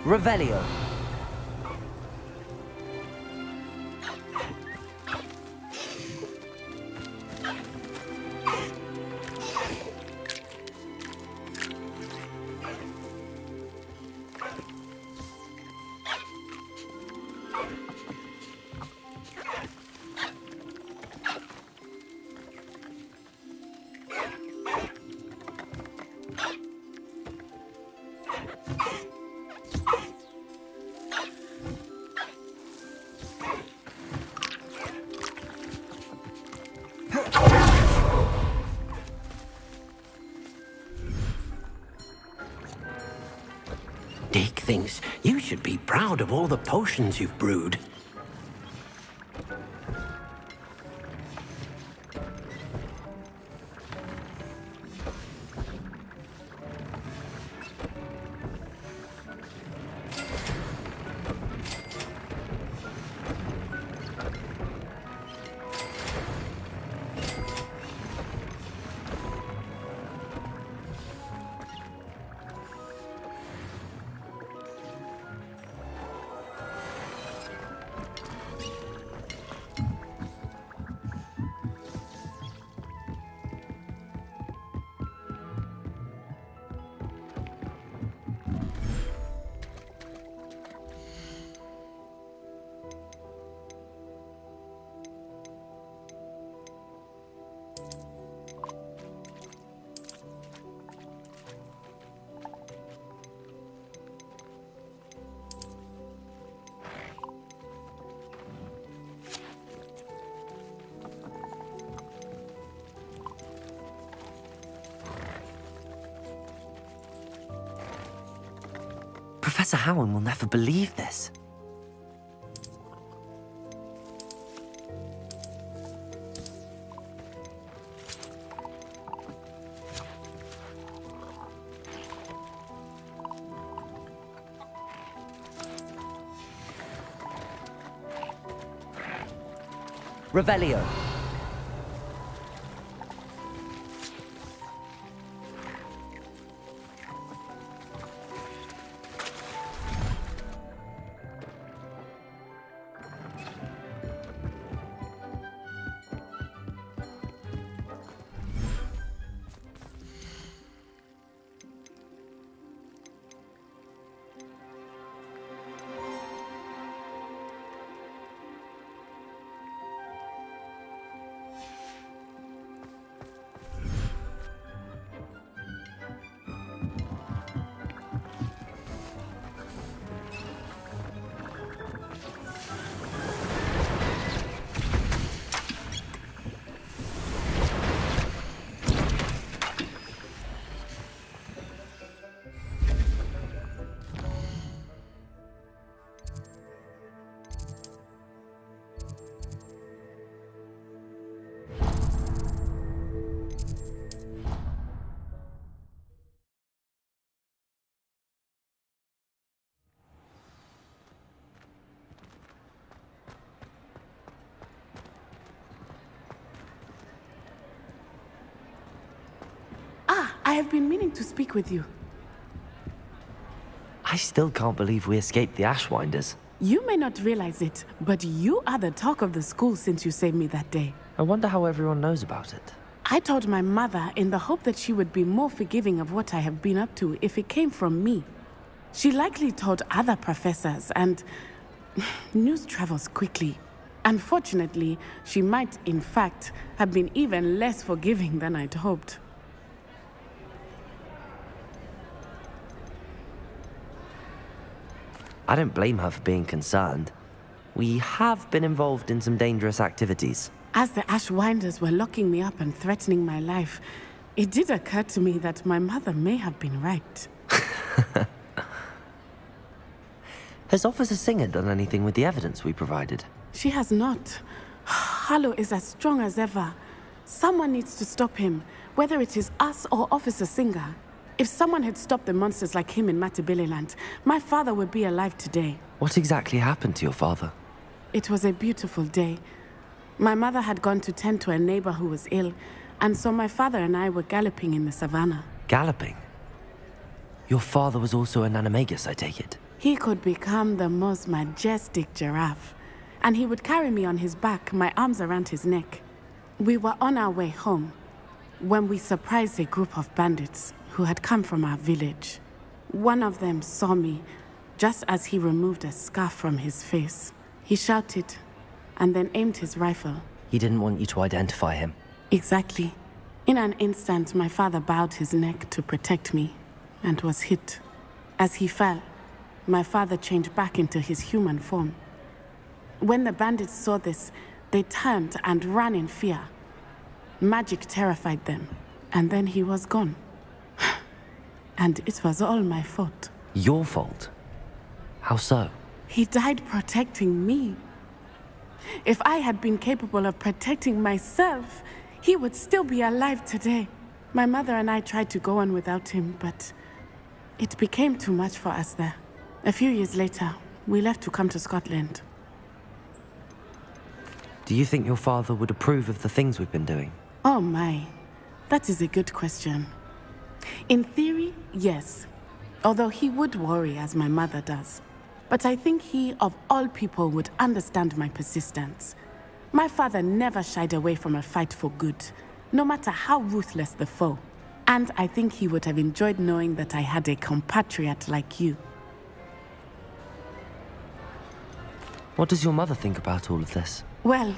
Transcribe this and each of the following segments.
Revelio. Dick thinks you should be proud of all the potions you've brewed. Professor Howard will never believe this. Revelio. I have been meaning to speak with you. I still can't believe we escaped the Ashwinders. You may not realize it, but you are the talk of the school since you saved me that day. I wonder how everyone knows about it. I told my mother in the hope that she would be more forgiving of what I have been up to if it came from me. She likely told other professors, and news travels quickly. Unfortunately, she might, in fact, have been even less forgiving than I'd hoped. I don't blame her for being concerned. We have been involved in some dangerous activities. As the Ashwinders were locking me up and threatening my life, it did occur to me that my mother may have been right. Has Officer Singer done anything with the evidence we provided? She has not. Harlow is as strong as ever. Someone needs to stop him, whether it is us or Officer Singer. If someone had stopped the monsters like him in Matabeleland, my father would be alive today. What exactly happened to your father? It was a beautiful day. My mother had gone to tend to a neighbor who was ill, and so my father and I were galloping in the savannah. Galloping? Your father was also an animagus, I take it? He could become the most majestic giraffe, and he would carry me on his back, my arms around his neck. We were on our way home when we surprised a group of bandits who had come from our village. One of them saw me just as he removed a scarf from his face. He shouted and then aimed his rifle. He didn't want you to identify him. Exactly. In an instant, my father bowed his neck to protect me and was hit. As he fell, my father changed back into his human form. When the bandits saw this, they turned and ran in fear. Magic terrified them, and then he was gone. And it was all my fault. Your fault? How so? He died protecting me. If I had been capable of protecting myself, he would still be alive today. My mother and I tried to go on without him, but it became too much for us there. A few years later, we left to come to Scotland. Do you think your father would approve of the things we've been doing? Oh my, that is a good question. In theory, yes. Although he would worry, as my mother does. But I think he, of all people, would understand my persistence. My father never shied away from a fight for good, no matter how ruthless the foe. And I think he would have enjoyed knowing that I had a compatriot like you. What does your mother think about all of this? Well,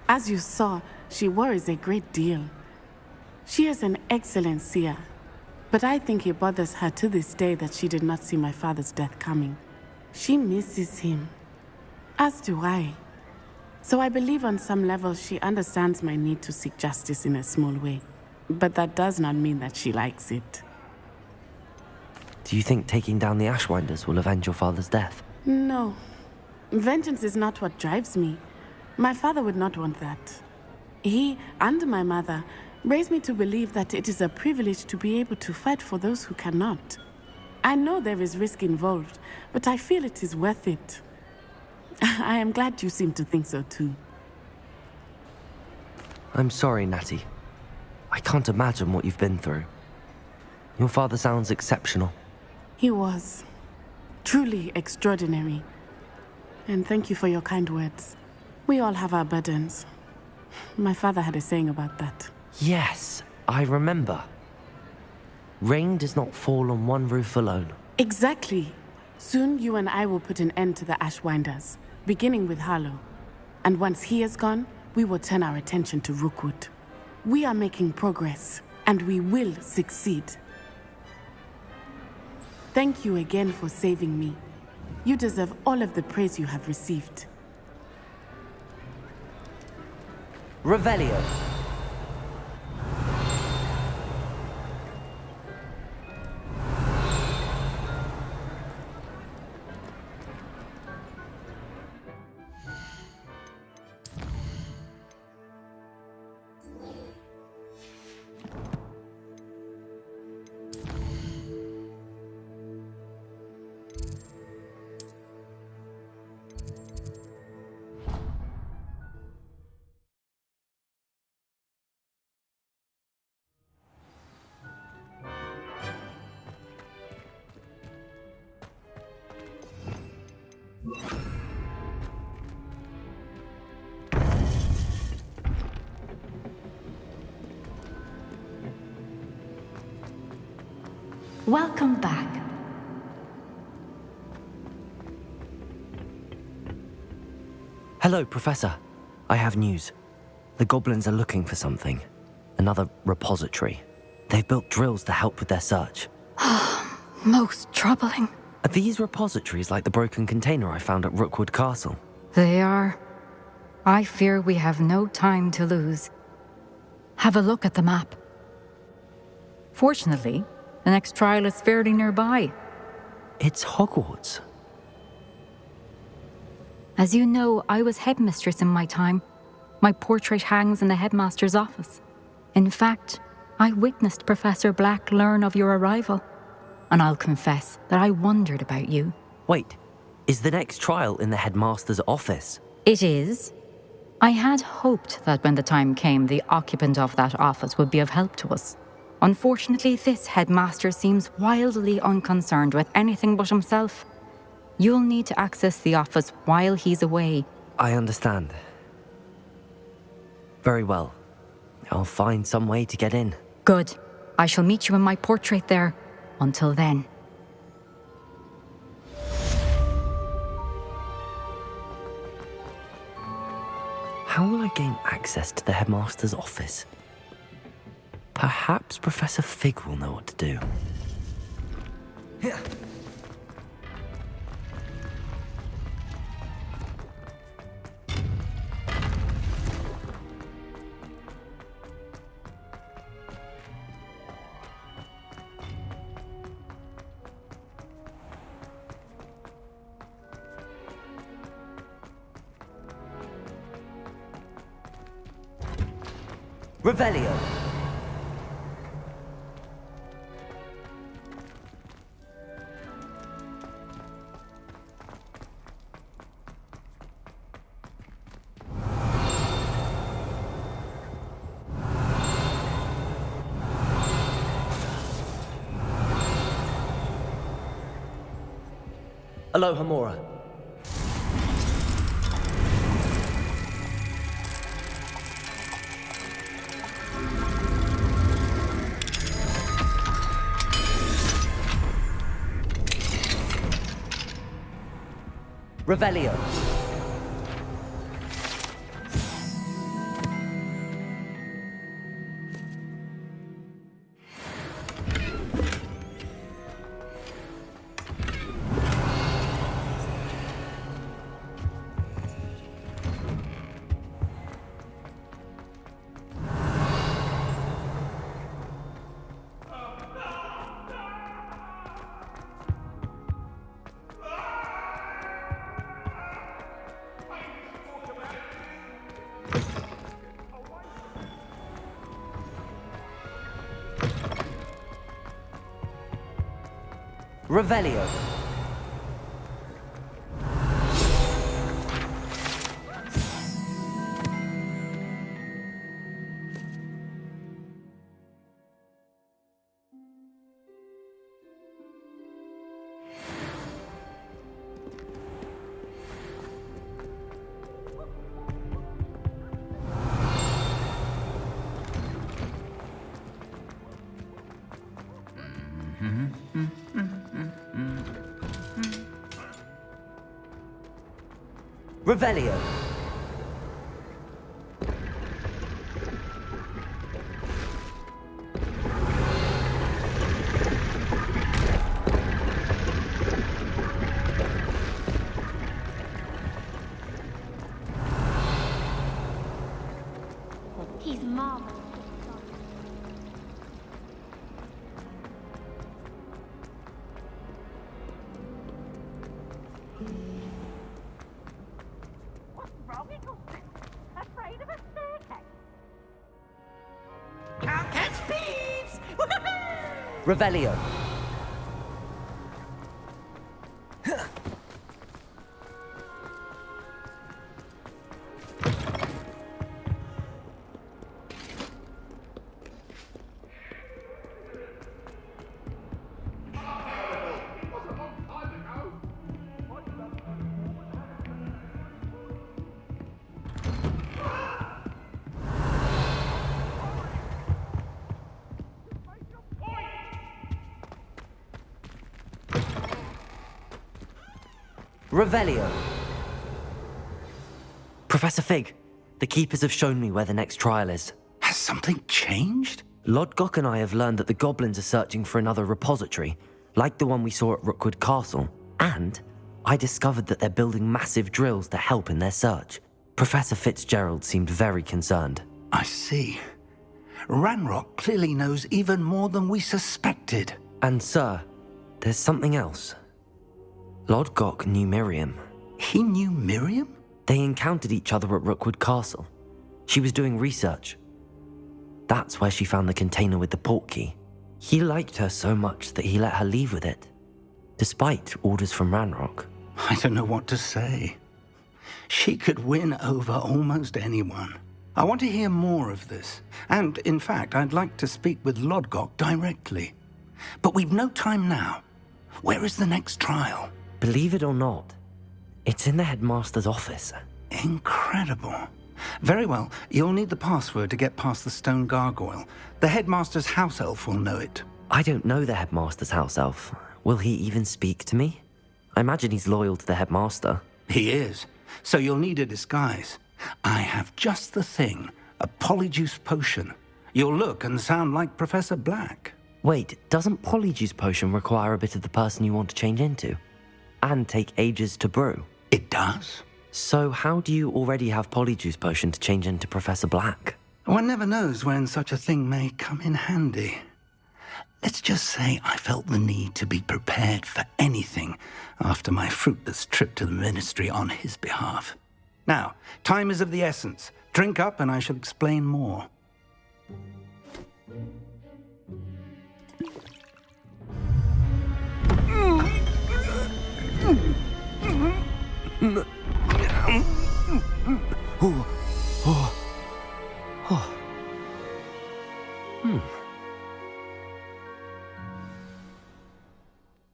as you saw, she worries a great deal. She is an excellent seer, but I think it bothers her to this day that she did not see my father's death coming. She misses him, as do I. So I believe on some level she understands my need to seek justice in a small way. But that does not mean that she likes it. Do you think taking down the Ashwinders will avenge your father's death? No. Vengeance is not what drives me. My father would not want that. He and my mother raised me to believe that it is a privilege to be able to fight for those who cannot. I know there is risk involved, but I feel it is worth it. I am glad you seem to think so too. I'm sorry, Natty. I can't imagine what you've been through. Your father sounds exceptional. He was. Truly extraordinary. And thank you for your kind words. We all have our burdens. My father had a saying about that. Yes, I remember. Rain does not fall on one roof alone. Exactly. Soon you and I will put an end to the Ashwinders, beginning with Harlow. And once he is gone, we will turn our attention to Rookwood. We are making progress, and we will succeed. Thank you again for saving me. You deserve all of the praise you have received. Revelio. Welcome back. Hello, Professor. I have news. The goblins are looking for something. Another repository. They've built drills to help with their search. Most troubling. Are these repositories like the broken container I found at Rookwood Castle? They are. I fear we have no time to lose. Have a look at the map. Fortunately, the next trial is fairly nearby. It's Hogwarts. As you know, I was headmistress in my time. My portrait hangs in the headmaster's office. In fact, I witnessed Professor Black learn of your arrival. And I'll confess that I wondered about you. Wait, is the next trial in the headmaster's office? It is. I had hoped that when the time came, the occupant of that office would be of help to us. Unfortunately, this headmaster seems wildly unconcerned with anything but himself. You'll need to access the office while he's away. I understand. Very well. I'll find some way to get in. Good. I shall meet you in my portrait there. Until then. How will I gain access to the headmaster's office? Perhaps Professor Fig will know what to do. Revelio. Aloha Mora. Revelio. Revelio. Revelio. He's marvelous. What's wrong, Eagleton? Afraid of a staircase? Can't catch thieves! Revelio. Revelio. Professor Fig, the Keepers have shown me where the next trial is. Has something changed? Lodgok and I have learned that the goblins are searching for another repository, like the one we saw at Rookwood Castle. And I discovered that they're building massive drills to help in their search. Professor Fitzgerald seemed very concerned. I see. Ranrock clearly knows even more than we suspected. And sir, there's something else. Lodgok knew Miriam. He knew Miriam? They encountered each other at Rookwood Castle. She was doing research. That's where she found the container with the portkey. He liked her so much that he let her leave with it, despite orders from Ranrock. I don't know what to say. She could win over almost anyone. I want to hear more of this. And, in fact, I'd like to speak with Lodgok directly. But we've no time now. Where is the next trial? Believe it or not, it's in the headmaster's office. Incredible. Very well. You'll need the password to get past the stone gargoyle. The headmaster's house elf will know it. I don't know the headmaster's house elf. Will he even speak to me? I imagine he's loyal to the headmaster. He is. So you'll need a disguise. I have just the thing. A polyjuice potion. You'll look and sound like Professor Black. Wait, doesn't Polyjuice Potion require a bit of the person you want to change into? And take ages to brew? It does? So how do you already have Polyjuice Potion to change into Professor Black? One never knows when such a thing may come in handy. Let's just say I felt the need to be prepared for anything after my fruitless trip to the ministry on his behalf. Now, time is of the essence. Drink up and I shall explain more.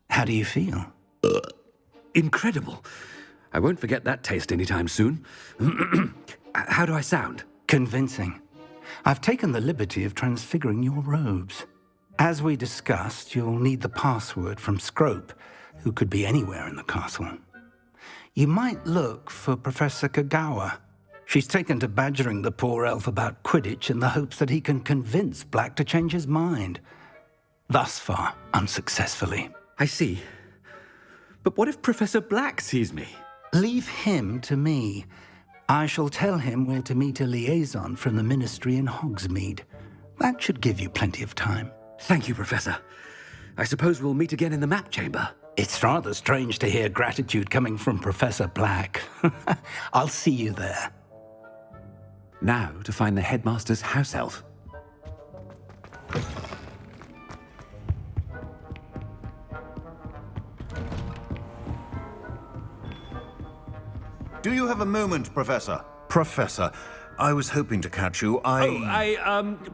How do you feel? Incredible. I won't forget that taste anytime soon. How do I sound? Convincing. I've taken the liberty of transfiguring your robes. As we discussed, you'll need the password from Scrope, who could be anywhere in the castle. You might look for Professor Kagawa. She's taken to badgering the poor elf about Quidditch in the hopes that he can convince Black to change his mind. Thus far, unsuccessfully. I see. But what if Professor Black sees me? Leave him to me. I shall tell him where to meet a liaison from the ministry in Hogsmeade. That should give you plenty of time. Thank you, Professor. I suppose we'll meet again in the map chamber. It's rather strange to hear gratitude coming from Professor Black. I'll see you there. Now to find the headmaster's house elf. Do you have a moment, Professor? Professor, I was hoping to catch you.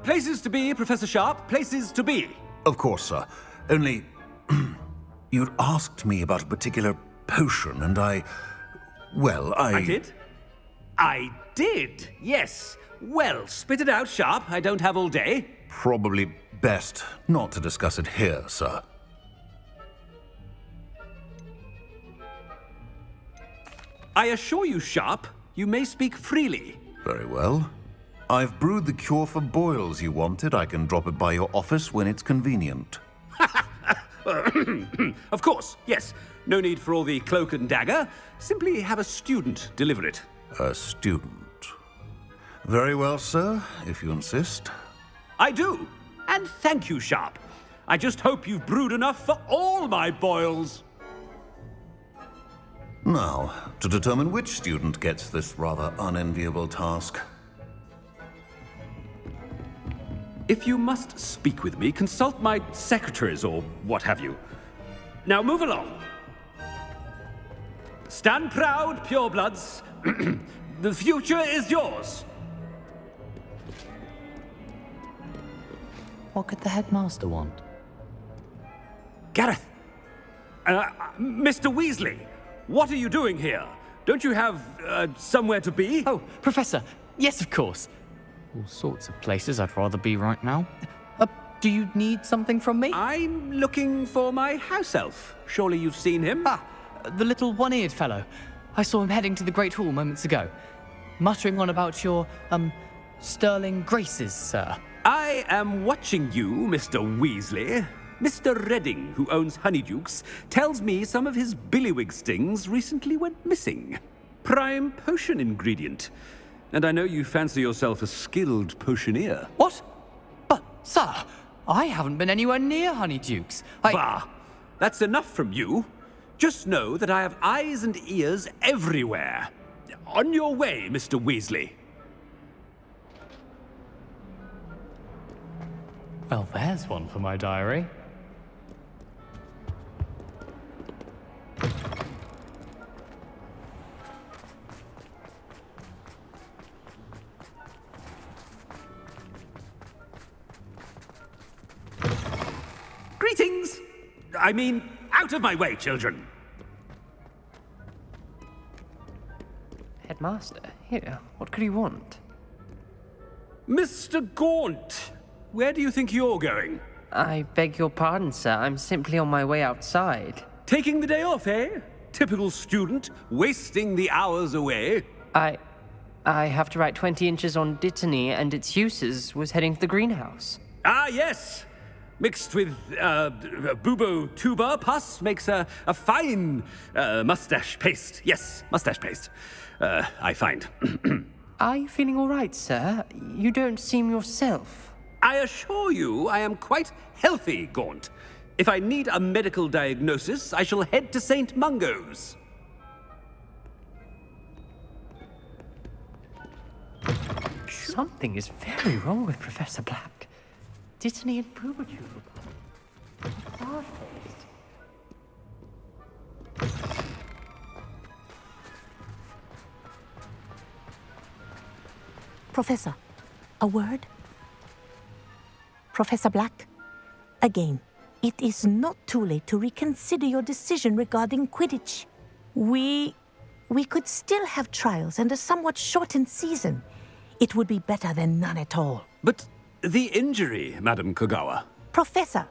Places to be, Professor Sharp. Places to be. Of course, sir. Only... you'd asked me about a particular potion, and I did? I did, yes. Well, spit it out, Sharp. I don't have all day. Probably best not to discuss it here, sir. I assure you, Sharp, you may speak freely. Very well. I've brewed the cure for boils you wanted. I can drop it by your office when it's convenient. Of course, yes. No need for all the cloak and dagger. Simply have a student deliver it. A student. Very well, sir, if you insist. I do. And thank you, Sharp. I just hope you've brewed enough for all my boils. Now, to determine which student gets this rather unenviable task. If you must speak with me, consult my secretaries or what have you. Now move along. Stand proud, purebloods. The future is yours. What could the headmaster want? Gareth. Mr. Weasley, what are you doing here? Don't you have somewhere to be? Oh, Professor. Yes, of course. All sorts of places I'd rather be right now. Do you need something from me? I'm looking for my house elf. Surely you've seen him. the little one-eared fellow. I saw him heading to the Great Hall moments ago, muttering on about your, sterling graces, sir. I am watching you, Mr. Weasley. Mr. Redding, who owns Honeydukes, tells me some of his billywig stings recently went missing. Prime potion ingredient. And I know you fancy yourself a skilled potioneer. What? But, sir, I haven't been anywhere near Honeydukes. Bah! That's enough from you. Just know that I have eyes and ears everywhere. On your way, Mr. Weasley. Well, there's one for my diary. Greetings! I mean, out of my way, children! Headmaster, here, what could he want? Mr. Gaunt! Where do you think you're going? I beg your pardon, sir. I'm simply on my way outside. Taking the day off, eh? Typical student, wasting the hours away. I have to write 20 inches on Dittany and its uses, was heading to the greenhouse. Ah, yes! Mixed with bubo tuber pus makes a fine mustache paste. Yes, mustache paste. I find. Are you feeling all right, sir? You don't seem yourself. I assure you I am quite healthy, Gaunt. If I need a medical diagnosis, I shall head to St. Mungo's. Something is very wrong with Professor Black. Dittany and Boobertube. Professor, a word? Professor Black, again, it is not too late to reconsider your decision regarding Quidditch. We could still have trials and a somewhat shortened season. It would be better than none at all. But the injury, Madam Kogawa. Professor,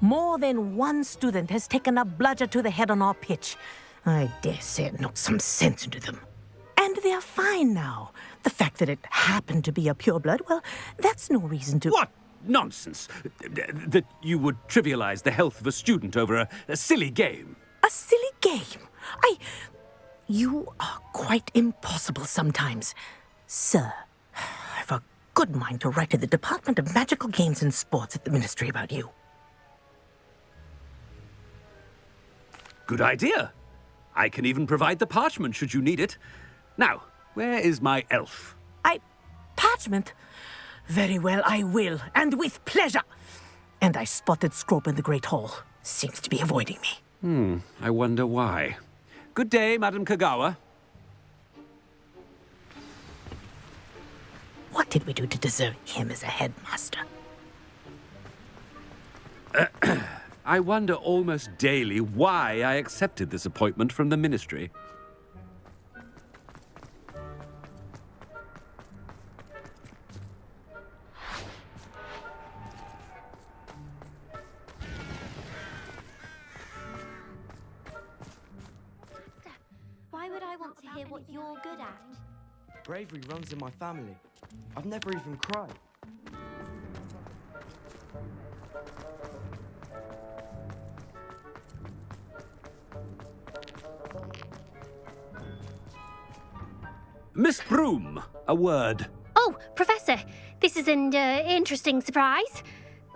more than one student has taken a bludger to the head on our pitch. I dare say it knocked some sense into them. And they are fine now. The fact that it happened to be a pureblood, well, that's no reason to... What nonsense! That you would trivialize the health of a student over a silly game. A silly game? You are quite impossible sometimes. Sir, I've a good mind to write to the Department of Magical Games and Sports at the Ministry about you. Good idea. I can even provide the parchment should you need it. Now, where is my elf? Parchment? Very well, I will, and with pleasure. And I spotted Scrope in the Great Hall. Seems to be avoiding me. I wonder why. Good day, Madam Kogawa. What did we do to deserve him as a headmaster? I wonder almost daily why I accepted this appointment from the Ministry. Why would I want to hear what you're good at? Bravery runs in my family. I've never even cried. Miss Broom, a word. Oh, Professor, this is an interesting surprise.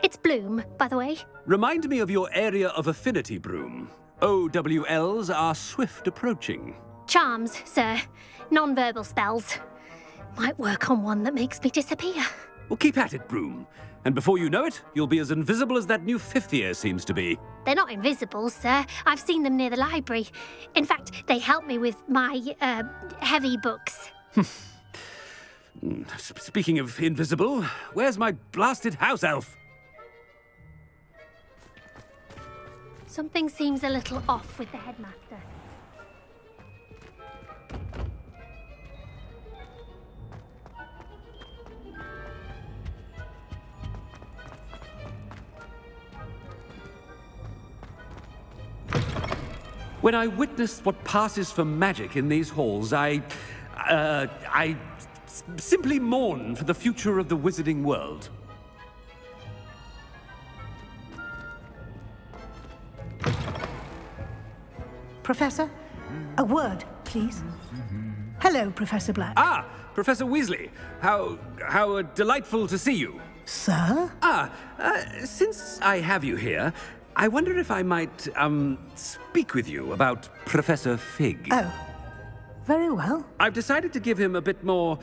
It's Bloom, by the way. Remind me of your area of affinity, Broom. OWLs are swift approaching. Charms, sir. Non-verbal spells. Might work on one that makes me disappear. Well, keep at it, Broom. And before you know it, you'll be as invisible as that new fifth year seems to be. They're not invisible, sir. I've seen them near the library. In fact, they help me with my, heavy books. Speaking of invisible, where's my blasted house elf? Something seems a little off with the headmaster. When I witness what passes for magic in these halls, I simply mourn for the future of the wizarding world. Professor, a word, please. Hello, Professor Black. Ah, Professor Weasley. How delightful to see you. Sir? Since I have you here, I wonder if I might, speak with you about Professor Fig. Oh, very well. I've decided to give him a bit more,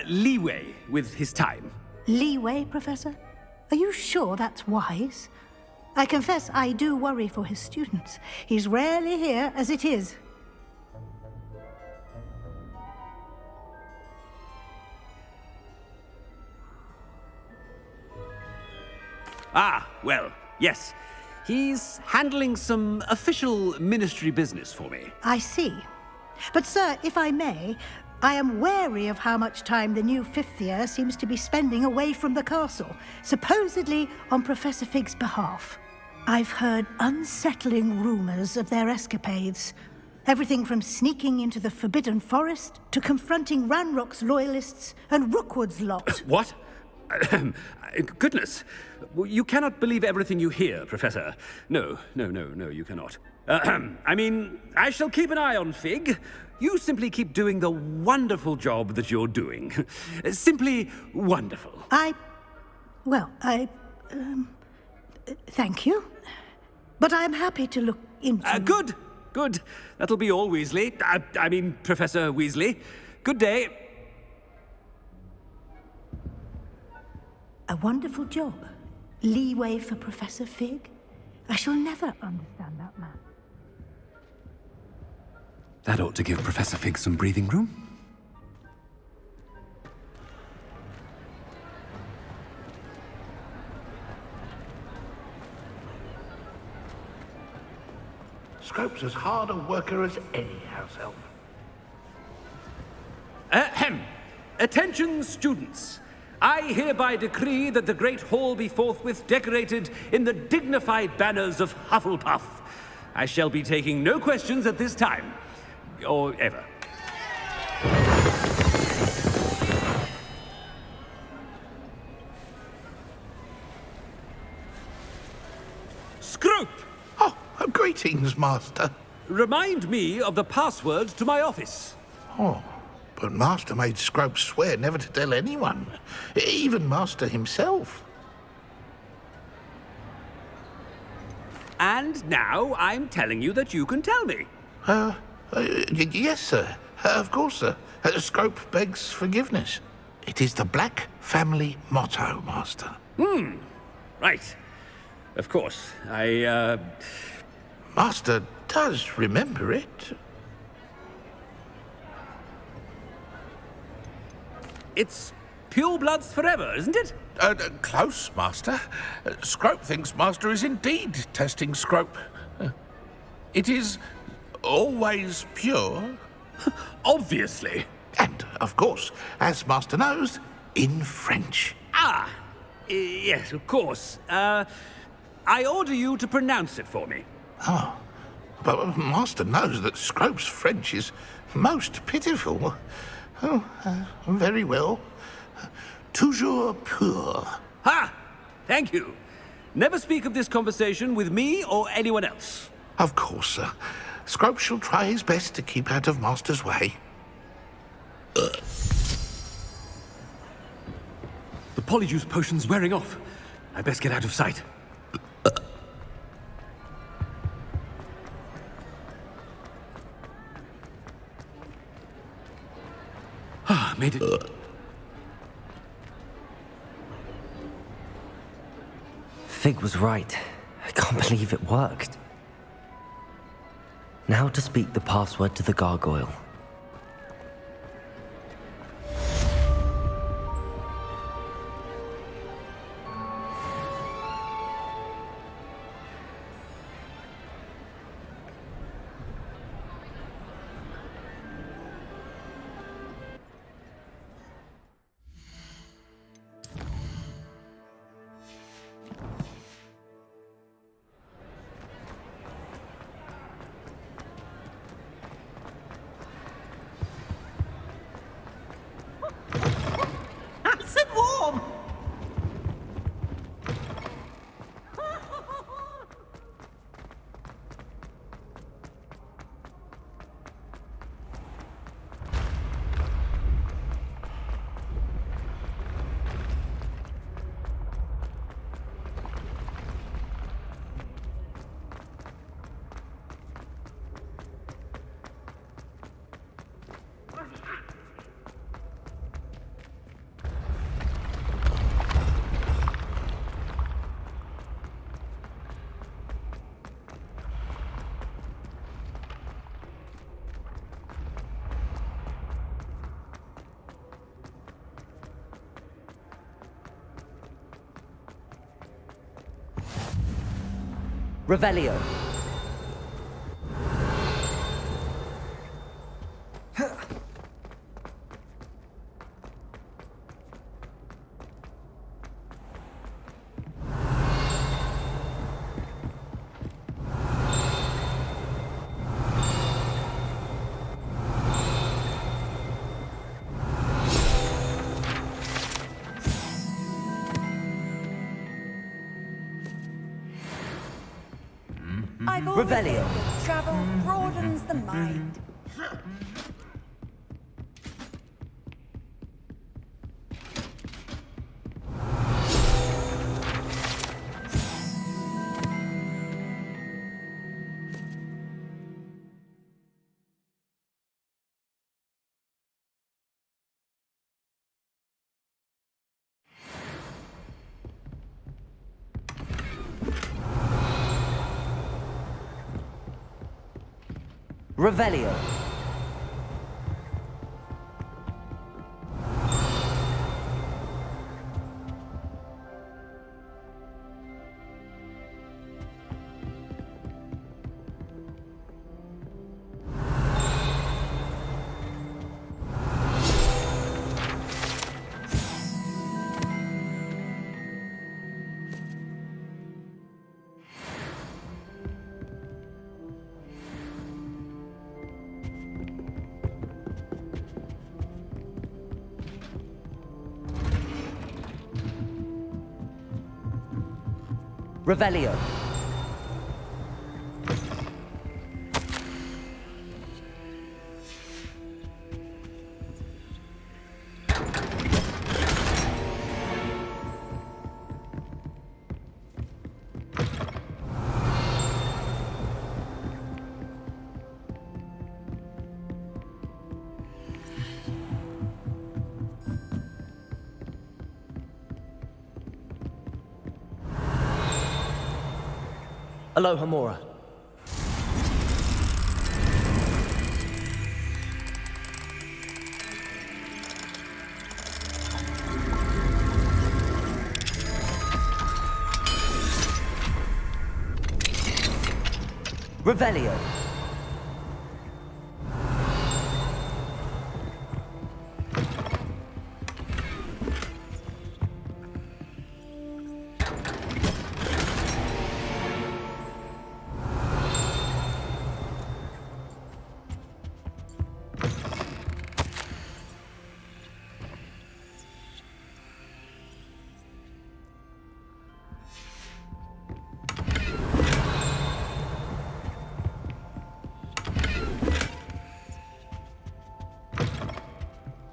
leeway with his time. Leeway, Professor? Are you sure that's wise? I confess I do worry for his students. He's rarely here as it is. Ah, well, yes. He's handling some official ministry business for me. I see. But, sir, if I may, I am wary of how much time the new fifth year seems to be spending away from the castle, supposedly on Professor Fig's behalf. I've heard unsettling rumors of their escapades. Everything from sneaking into the Forbidden Forest to confronting Ranrock's loyalists and Rookwood's lot. What? Goodness. You cannot believe everything you hear, Professor. No, you cannot. I mean, I shall keep an eye on Fig. You simply keep doing the wonderful job that you're doing. Simply wonderful. Thank you. But I'm happy to look into... Good. That'll be all, Weasley. I mean, Professor Weasley. Good day. A wonderful job. Leeway for Professor Fig. I shall never understand that man. That ought to give Professor Fig some breathing room. Scrope's as hard a worker as any house elf. Ahem. Attention, students. I hereby decree that the Great Hall be forthwith decorated in the dignified banners of Hufflepuff. I shall be taking no questions at this time. Or ever. Scrope! Oh, greetings, Master. Remind me of the password to my office. Oh, but Master made Scrope swear never to tell anyone, even Master himself. And now I'm telling you that you can tell me. Yes, sir. Of course, sir. Scrope begs forgiveness. It is the Black family motto, Master. Right. Of course. Master does remember it. It's purebloods forever, isn't it? Close, Master. Scrope thinks Master is indeed testing Scrope. It is always pure. Obviously. And, of course, as Master knows, in French. Yes, of course. I order you to pronounce it for me. Oh, but Master knows that Scrope's French is most pitiful. Oh, very well. Toujours pur. Ha! Thank you. Never speak of this conversation with me or anyone else. Of course, sir. Scrope shall try his best to keep out of Master's way. The polyjuice potion's wearing off. I best get out of sight. Made it. Fig was right. I can't believe it worked. Now to speak the password to the gargoyle. Revelio. I've always Revelio. said that travel broadens the mind. Revelio. Revelio. Aloha Mora. Revelio.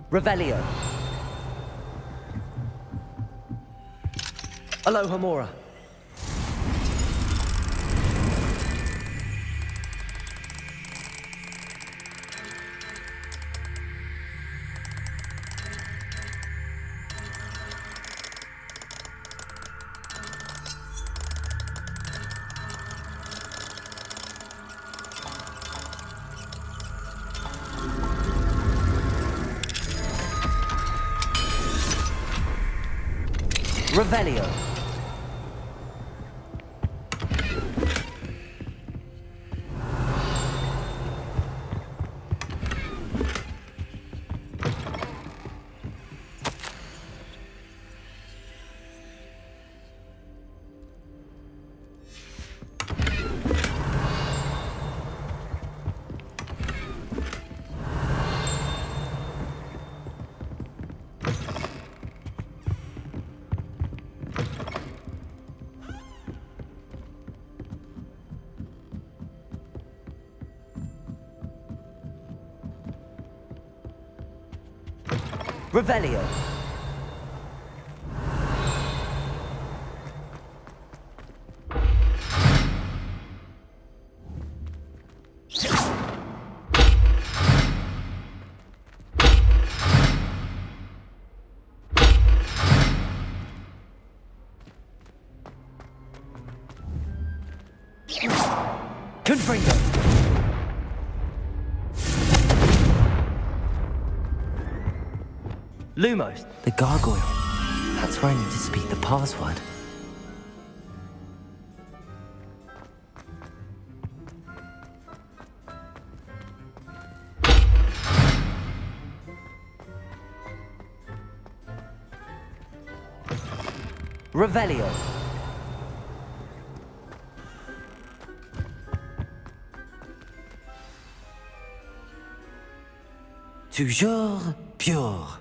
Revelio. Aloha Mora. Revelio. Revelio. Confringo. Lumos. The gargoyle. That's where I need to speak the password. Revelio. Toujours pure.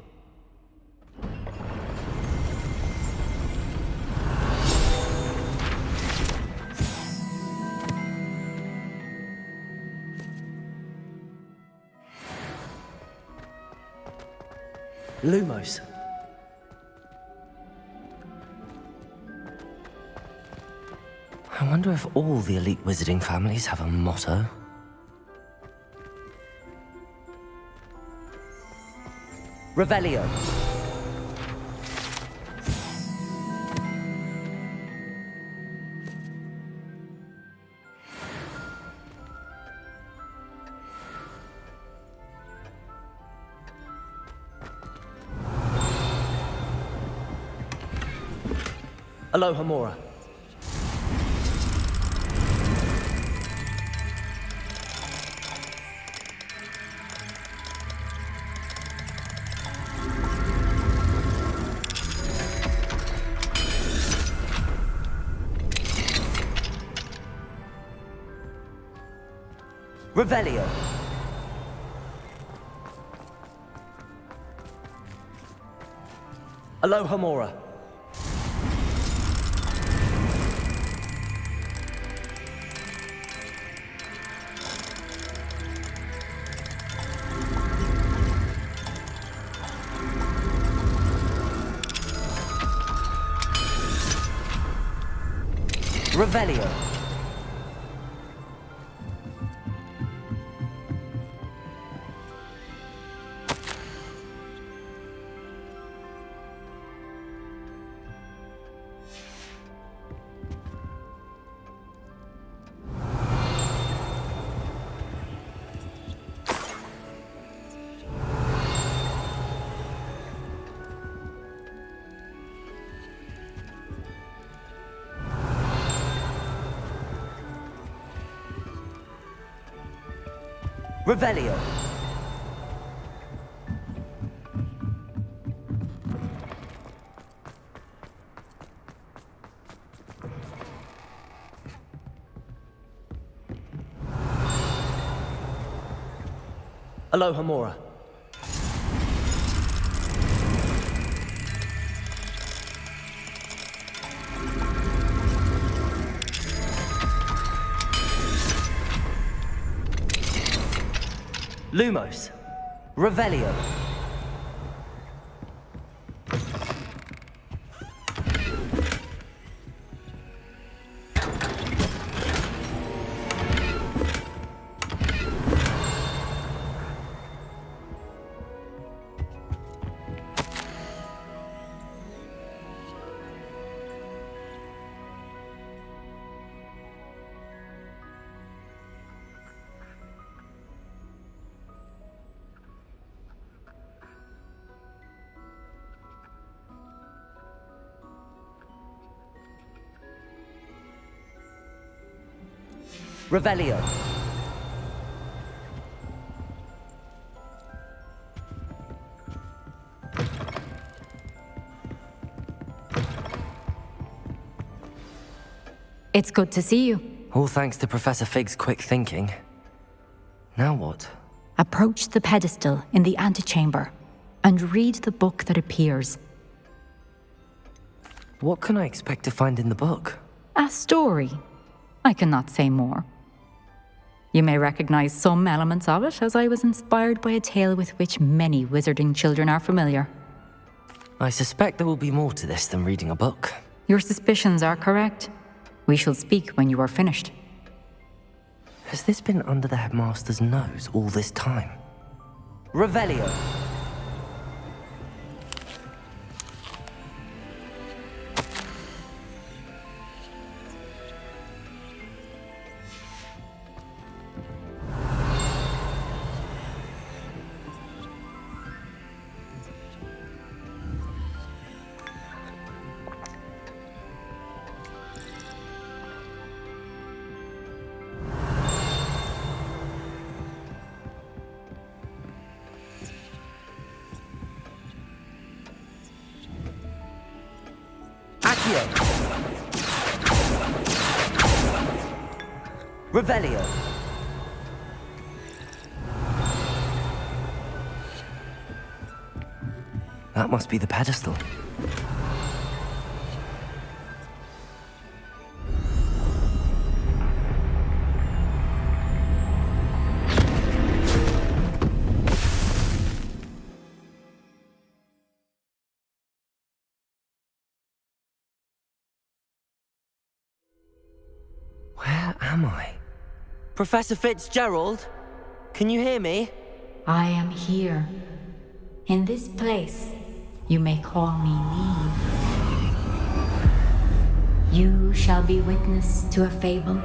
Lumos. I wonder if all the elite wizarding families have a motto. Revelio. Aloha Mora. Revelio. Aloha Mora. Revelio. Revelio. Aloha Mora. Lumos. Revelio. Revelio. It's good to see you. All thanks to Professor Fig's quick thinking. Now what? Approach the pedestal in the antechamber and read the book that appears. What can I expect to find in the book? A story. I cannot say more. You may recognize some elements of it, as I was inspired by a tale with which many wizarding children are familiar. I suspect there will be more to this than reading a book. Your suspicions are correct. We shall speak when you are finished. Has this been under the headmaster's nose all this time? Revelio. Accio. Revelio. That must be the pedestal. Where am I? Professor Fitzgerald? Can you hear me? I am here. In this place, you may call me Neve. You shall be witness to a fable.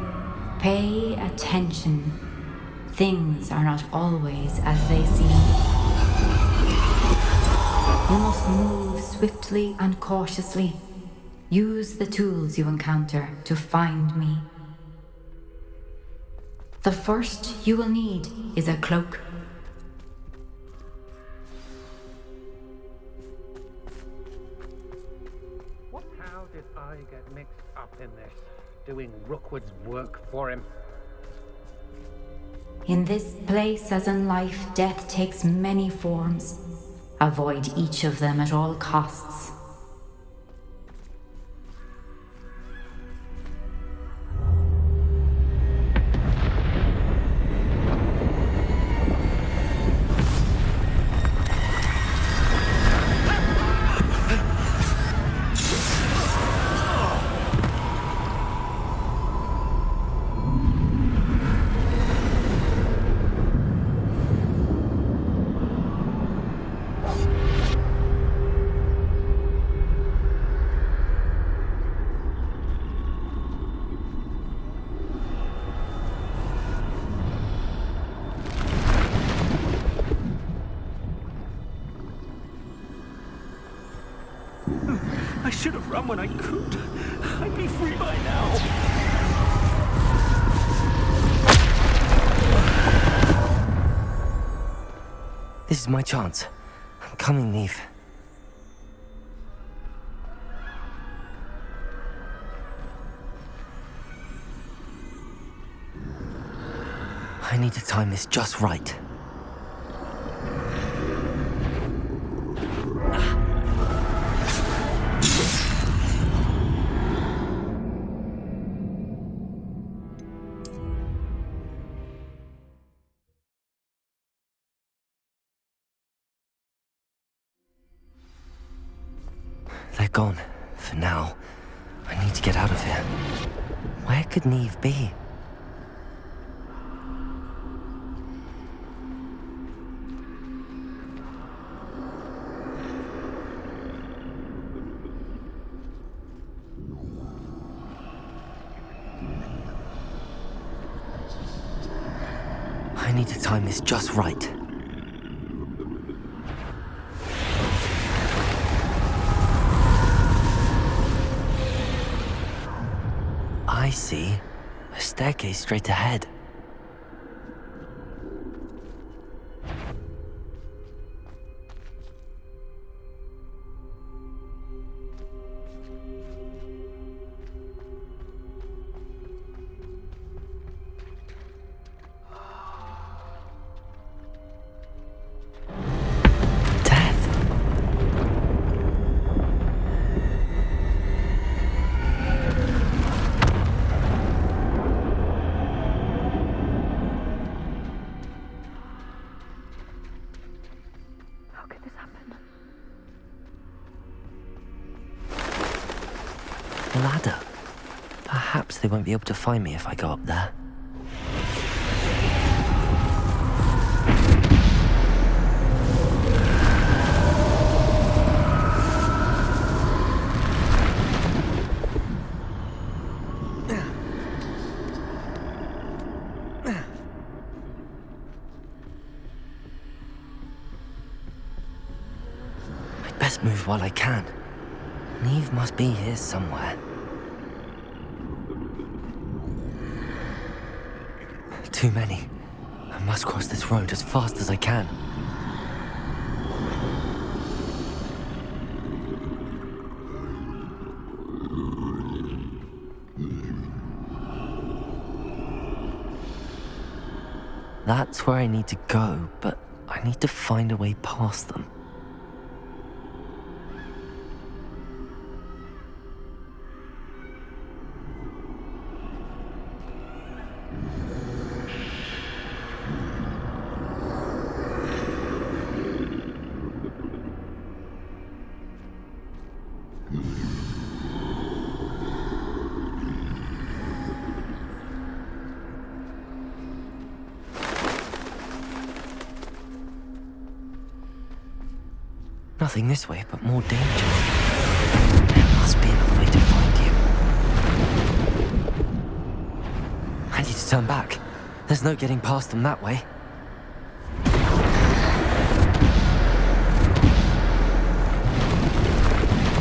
Pay attention. Things are not always as they seem. You must move swiftly and cautiously. Use the tools you encounter to find me. The first you will need is a cloak. How did I get mixed up in this? Doing Rookwood's work for him? In this place, as in life, death takes many forms. Avoid each of them at all costs. I should have run when I could. I'd be free by now. This is my chance. I'm coming, Neve. I need to time this just right. They're gone, for now. I need to get out of here. Where could Neve be? I need to time this just right. I see. A staircase straight ahead. Ladder. Perhaps they won't be able to find me if I go up there. I'd best move while I can. Neve must be here somewhere. Too many. I must cross this road as fast as I can. That's where I need to go, but I need to find a way past them. Nothing this way, but more danger. There must be another way to find you. I need to turn back. There's no getting past them that way.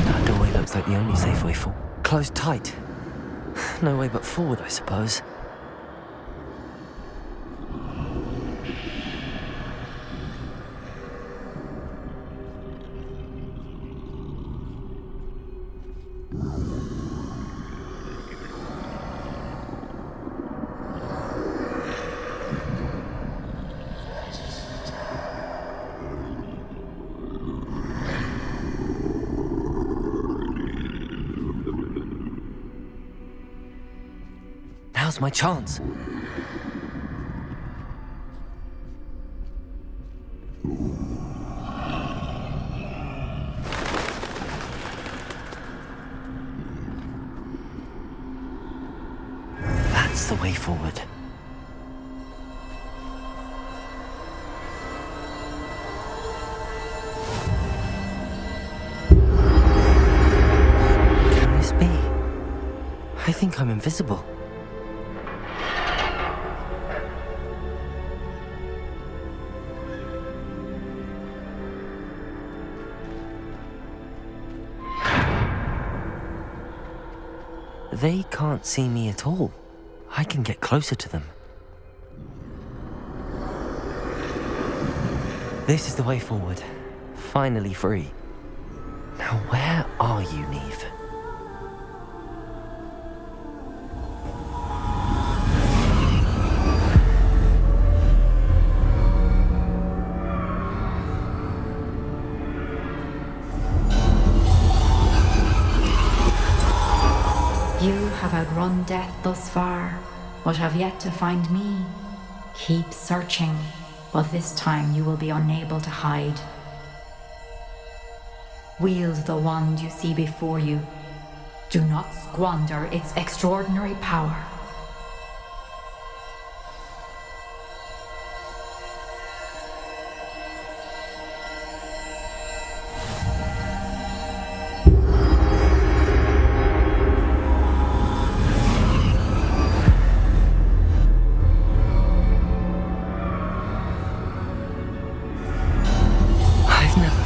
That doorway looks like the only safe way forward. Closed tight. No way but forward, I suppose. Now's my chance. That's the way forward. Can this be? I think I'm invisible. They can't see me at all. I can get closer to them. This is the way forward. Finally free. Now where are you, Neve? You have outrun death thus far, but have yet to find me. Keep searching, but this time you will be unable to hide. Wield the wand you see before you. Do not squander its extraordinary power.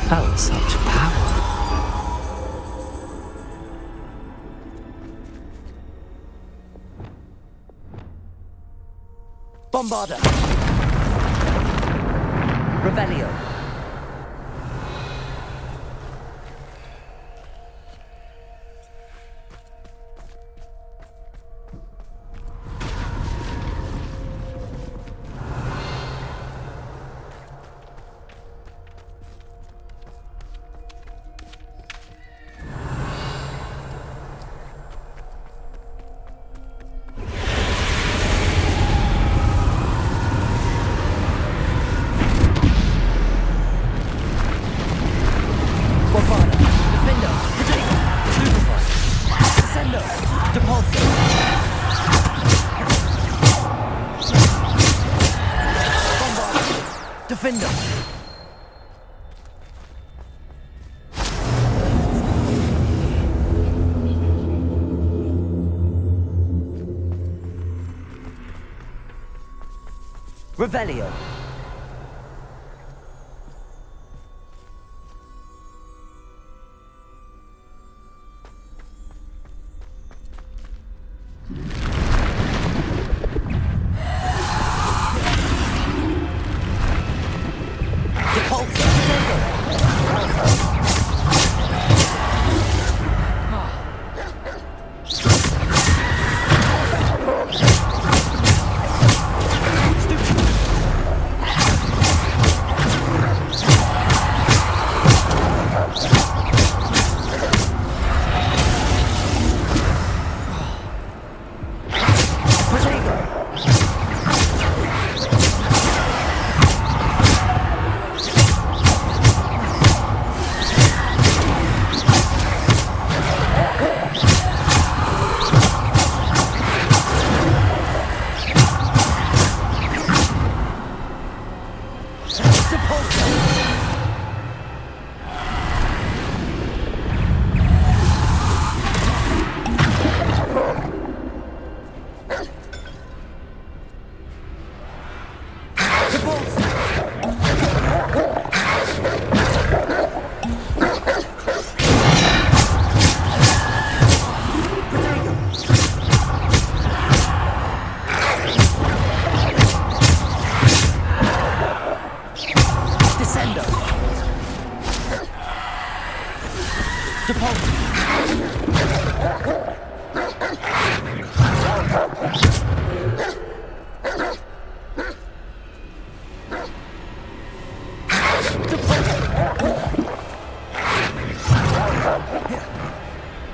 Felt such power. Bombarda! Revelio! Defender! Revelio! Descendo. Depulso.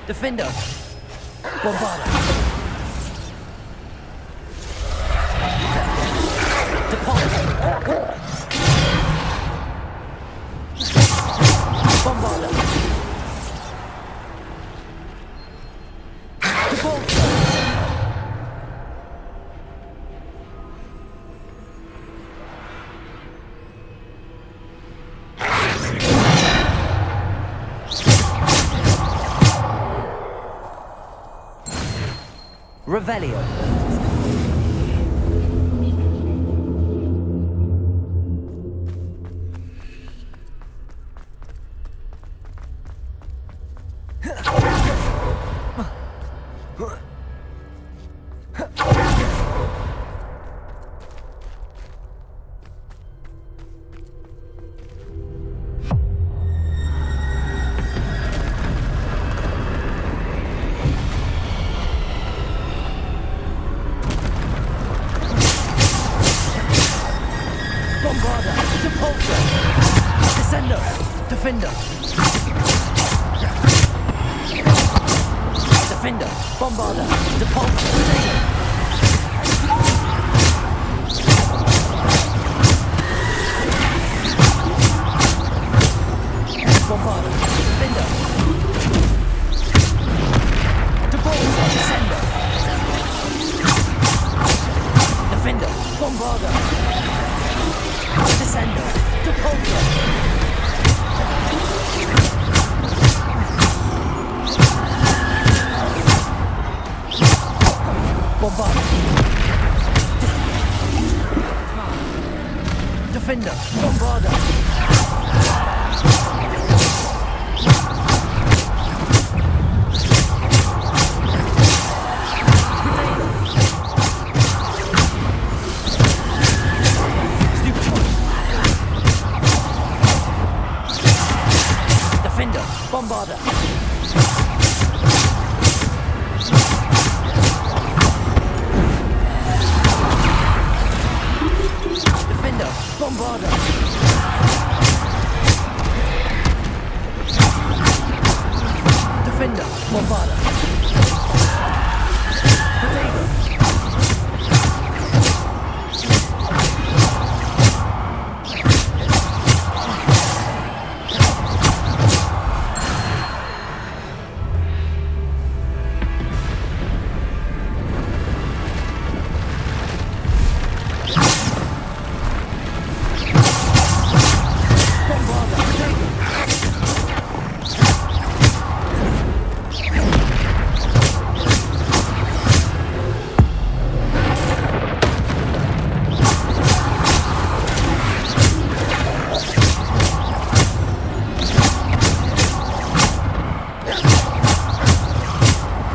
Defendo. Bombarda. Depulso. Bombarda. Depulso. Revelio. Bombarda. Depulso. Descendo. Defender. Defender. Bombarda. Depulso. Bombarda. Defender. Depulso. Descendo. Defender. Bombarda. Descendo. Depulso. Bombarda. Defender. Bombarda. Defender. Bombarda. Defender. Bombarda. Defender. Bombarda.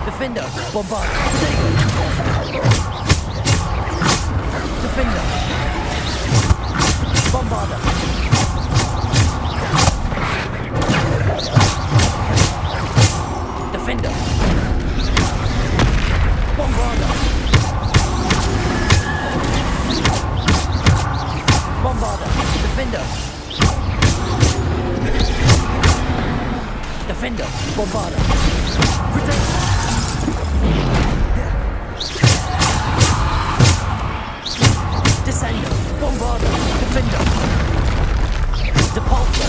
Defender. Bombarda. Defender. Bombarda. Defender. Bombarda. Bombarda. Defender. Defender. Bombarda. Descendo. Bombarda. Defender. Depulso.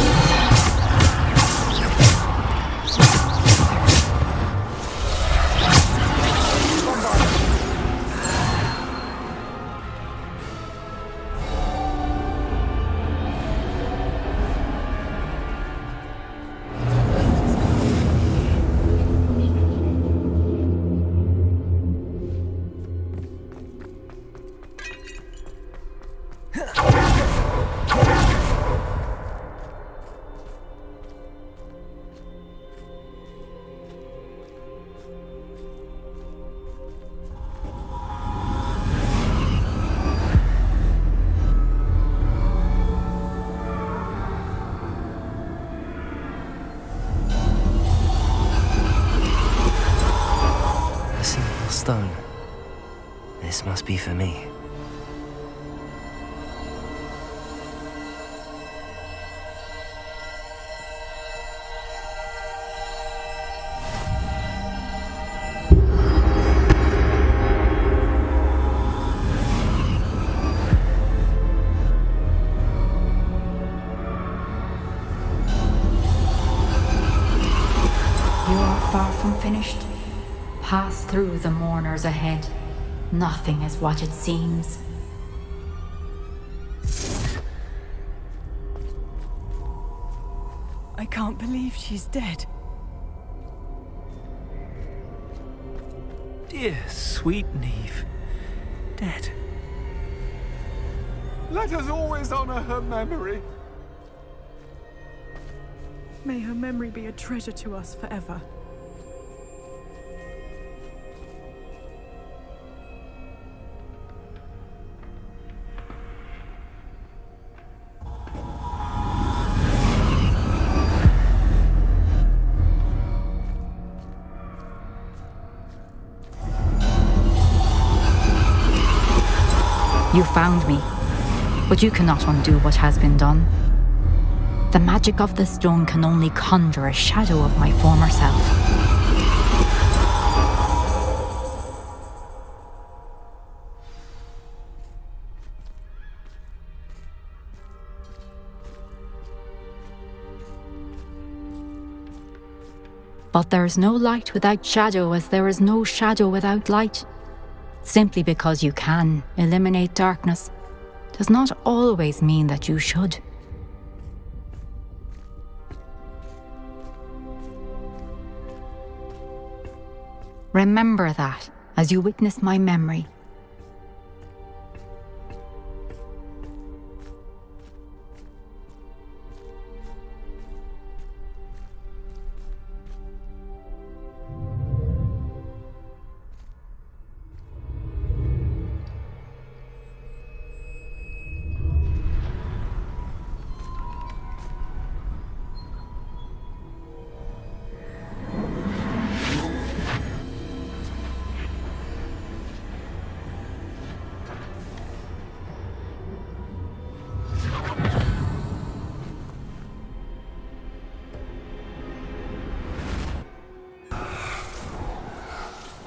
Bombarda. must be for me. You are far from finished. Pass through the mourners ahead. Nothing is what it seems. I can't believe she's dead. Dear sweet Neve. Dead. Let us always honor her memory. May her memory be a treasure to us forever. You found me, but you cannot undo what has been done. The magic of the stone can only conjure a shadow of my former self. But there is no light without shadow, as there is no shadow without light. Simply because you can eliminate darkness does not always mean that you should. Remember that as you witness my memory.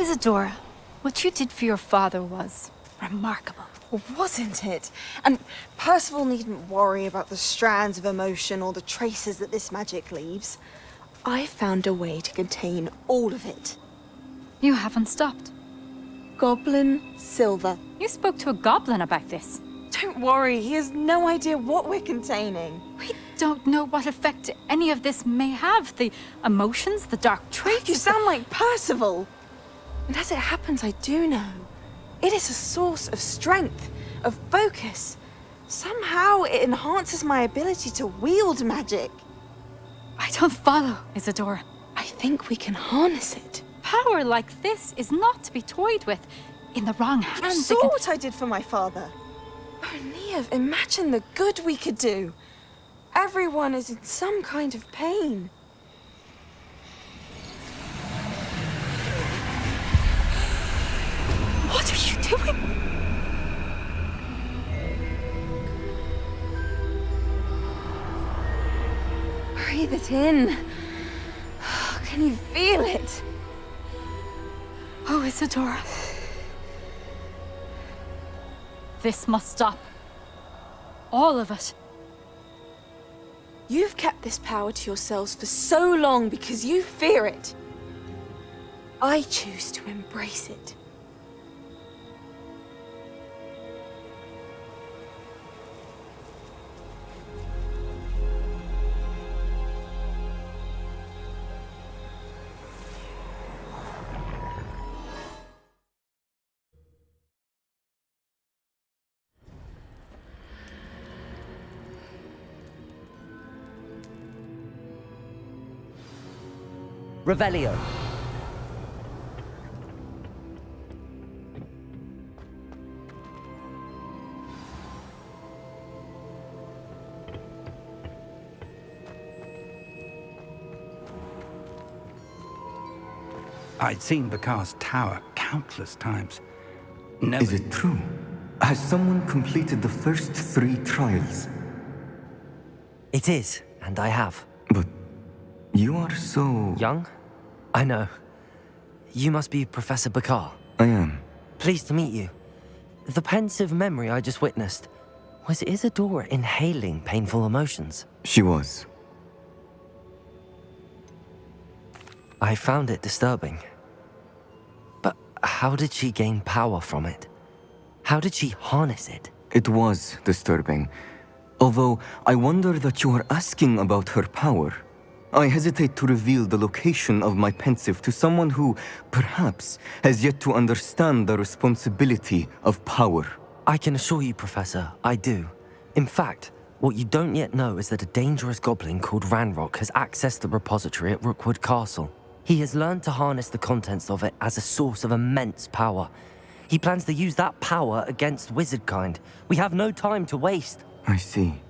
Isadora, what you did for your father was remarkable. Well, wasn't it? And Percival needn't worry about the strands of emotion or the traces that this magic leaves. I found a way to contain all of it. You haven't stopped. Goblin Silver. You spoke to a goblin about this. Don't worry, he has no idea what we're containing. We don't know what effect any of this may have. The emotions, the dark traits. You sound like Percival. And as it happens, I do know. It is a source of strength, of focus. Somehow it enhances my ability to wield magic. I don't follow, Isadora. I think we can harness it. Power like this is not to be toyed with. In the wrong hands, You saw what I did for my father. Oh, Neve, imagine the good we could do. Everyone is in some kind of pain. What are you doing? Breathe it in. Can you feel it? Oh, Isadora. This must stop. All of it. You've kept this power to yourselves for so long because you fear it. I choose to embrace it. Revelio. I'd seen Bakar's tower countless times. Never. Is it true? Has someone completed the first 3 trials? It is, and I have. But you are so... Young? I know. You must be Professor Bakar. I am. Pleased to meet you. The pensive memory I just witnessed, was Isadora inhaling painful emotions? She was. I found it disturbing. But how did she gain power from it? How did she harness it? It was disturbing. Although, I wonder that you are asking about her power. I hesitate to reveal the location of my pensive to someone who, perhaps, has yet to understand the responsibility of power. I can assure you, Professor, I do. In fact, what you don't yet know is that a dangerous goblin called Ranrock has accessed the repository at Rookwood Castle. He has learned to harness the contents of it as a source of immense power. He plans to use that power against wizardkind. We have no time to waste. I see.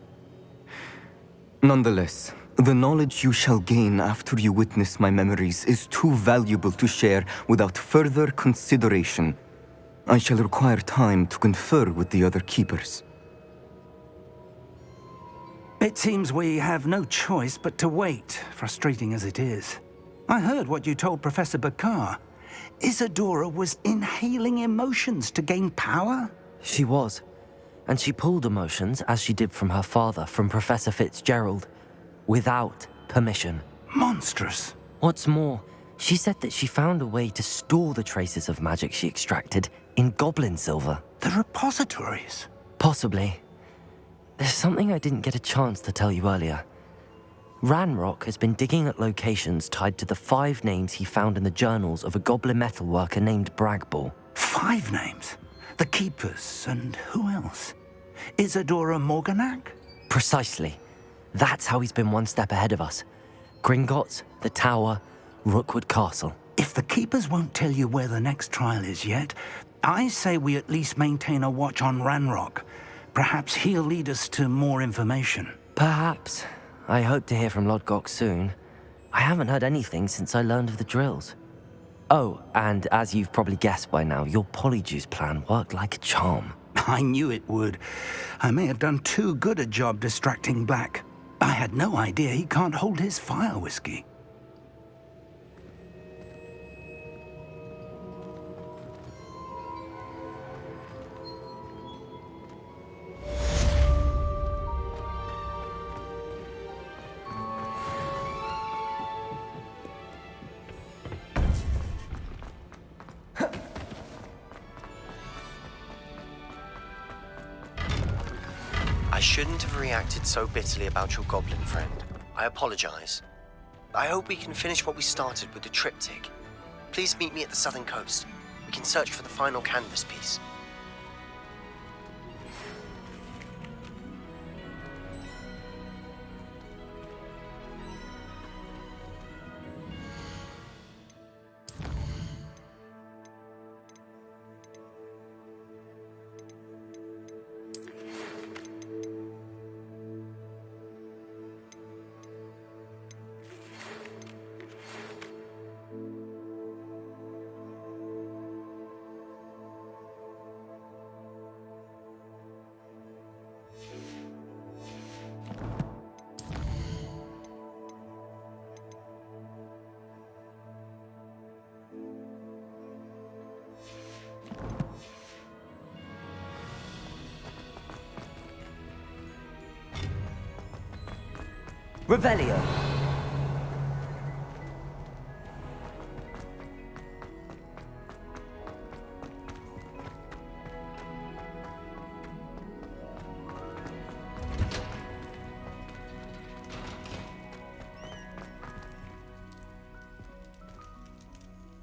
Nonetheless, the knowledge you shall gain after you witness my memories is too valuable to share without further consideration. I shall require time to confer with the other keepers. It seems we have no choice but to wait, frustrating as it is. I heard what you told Professor Bakar. Isadora was inhaling emotions to gain power? She was. And she pulled emotions, as she did from her father, from Professor Fitzgerald, without permission. Monstrous. What's more, she said that she found a way to store the traces of magic she extracted in goblin silver. The repositories? Possibly. There's something I didn't get a chance to tell you earlier. Ranrock has been digging at locations tied to the 5 names he found in the journals of a goblin metalworker named Bragball. 5 names? The Keepers, and who else? Isadora Morganac? Precisely. That's how he's been one step ahead of us. Gringotts, the Tower, Rookwood Castle. If the Keepers won't tell you where the next trial is yet, I say we at least maintain a watch on Ranrock. Perhaps he'll lead us to more information. Perhaps. I hope to hear from Lodgok soon. I haven't heard anything since I learned of the drills. Oh, and as you've probably guessed by now, your Polyjuice plan worked like a charm. I knew it would. I may have done too good a job distracting Black. I had no idea he can't hold his fire whiskey. I shouldn't have reacted so bitterly about your goblin friend. I apologize. I hope we can finish what we started with the triptych. Please meet me at the southern coast. We can search for the final canvas piece. Revelio.